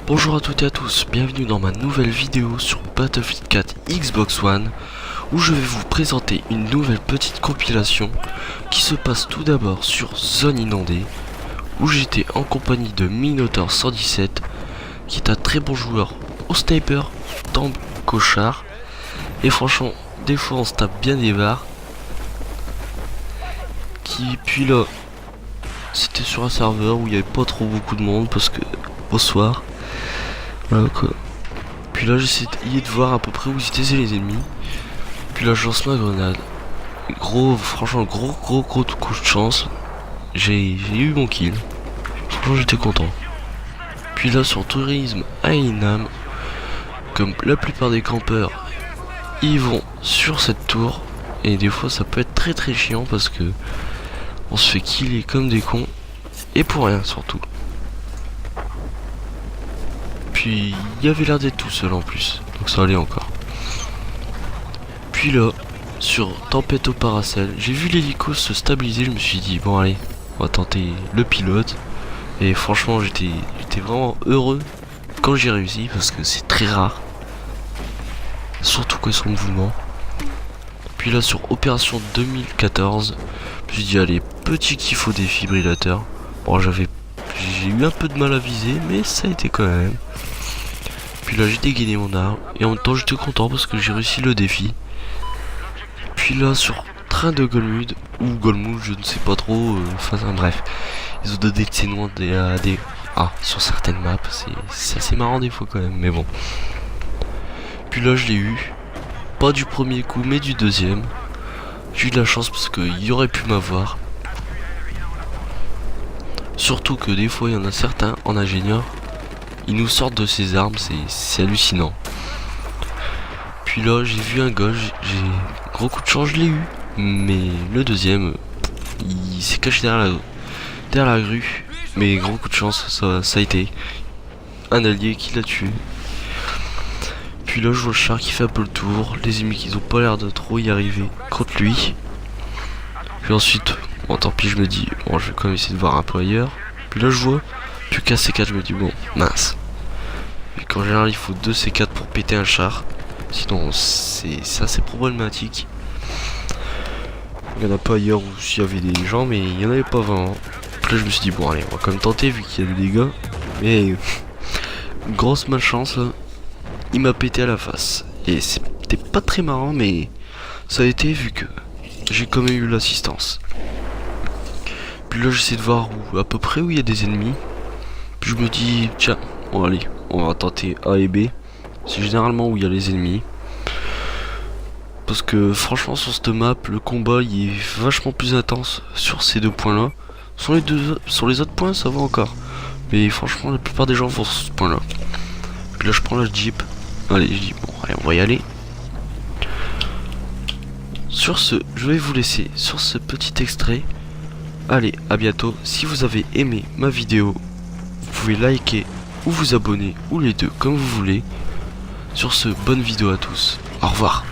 Bonjour à toutes et à tous, bienvenue dans ma nouvelle vidéo sur Battlefield 4 Xbox One, où je vais vous présenter une nouvelle petite compilation qui se passe tout d'abord sur Zone Inondée, où j'étais en compagnie de Minotaur 117, qui est un très bon joueur au sniper, tant qu'au char, et franchement, des fois on se tape bien des barres. Puis là, c'était sur un serveur où il n'y avait pas trop beaucoup de monde parce que au soir. Voilà quoi. Puis là j'essaie de voir à peu près où étaient les ennemis. Puis là je lance ma grenade. Franchement gros coup de chance. J'ai eu mon kill. Franchement j'étais content. Puis là sur Tourisme à Inam, comme la plupart des campeurs, ils vont sur cette tour. Et des fois ça peut être très chiant parce que on se fait killer comme des cons. Et pour rien surtout. Puis il y avait l'air d'être tout seul en plus, donc ça allait encore. Puis là, sur Tempête au Paracel, j'ai vu l'hélico se stabiliser, je me suis dit bon allez, on va tenter le pilote. Et franchement j'étais vraiment heureux quand j'ai réussi parce que c'est très rare. Surtout quand ils sont de mouvement. Puis là sur Opération 2014, je me suis dit allez, petit kiff au défibrillateur. Bon j'ai eu un peu de mal à viser, mais ça a été quand même. Puis là j'ai dégainé mon arme et en même temps j'étais content parce que j'ai réussi le défi. Puis là sur Train de Golmud ou Golmud, je ne sais pas trop, bref, ils ont donné de ces noms sur certaines maps, c'est assez marrant des fois quand même, mais bon. Puis là je l'ai eu, pas du premier coup mais du deuxième. J'ai eu de la chance parce qu'il aurait pu m'avoir. Surtout que des fois il y en a certains en ingénieur, ils nous sortent de ces armes, c'est hallucinant. Puis là j'ai vu un gars, j'ai gros coup de chance, je l'ai eu. Mais le deuxième, il s'est caché derrière la grue. Mais gros coup de chance, ça a été un allié qui l'a tué. Puis là je vois le char qui fait un peu le tour, les ennemis qui ont pas l'air de trop y arriver contre lui. Puis ensuite, bon tant pis, je me dis, bon je vais quand même essayer de voir un peu ailleurs. Puis là je vois, plus qu'un C4, je me dis bon, mince. Puis qu'en général il faut 2 C4 pour péter un char. Sinon c'est assez problématique. Il n'y en a pas ailleurs où s'il y avait des gens, mais il n'y en avait pas vraiment. Puis là je me suis dit bon allez, on va quand même tenter vu qu'il y a des dégâts. Mais grosse malchance là, il m'a pété à la face. Et c'était pas très marrant, mais ça a été vu que j'ai quand même eu l'assistance. Puis là j'essaie de voir à peu près où il y a des ennemis. Puis je me dis tiens, bon allez, on va tenter A et B. C'est généralement où il y a les ennemis. Parce que franchement sur cette map, le combat il est vachement plus intense sur ces deux points là. Sur les autres points ça va encore. Mais franchement la plupart des gens vont sur ce point là. Puis là je prends la Jeep. Allez, je dis bon allez, on va y aller. Sur ce, je vais vous laisser sur ce petit extrait. Allez, à bientôt. Si vous avez aimé ma vidéo, vous pouvez liker ou vous abonner ou les deux comme vous voulez. Sur ce, bonne vidéo à tous. Au revoir.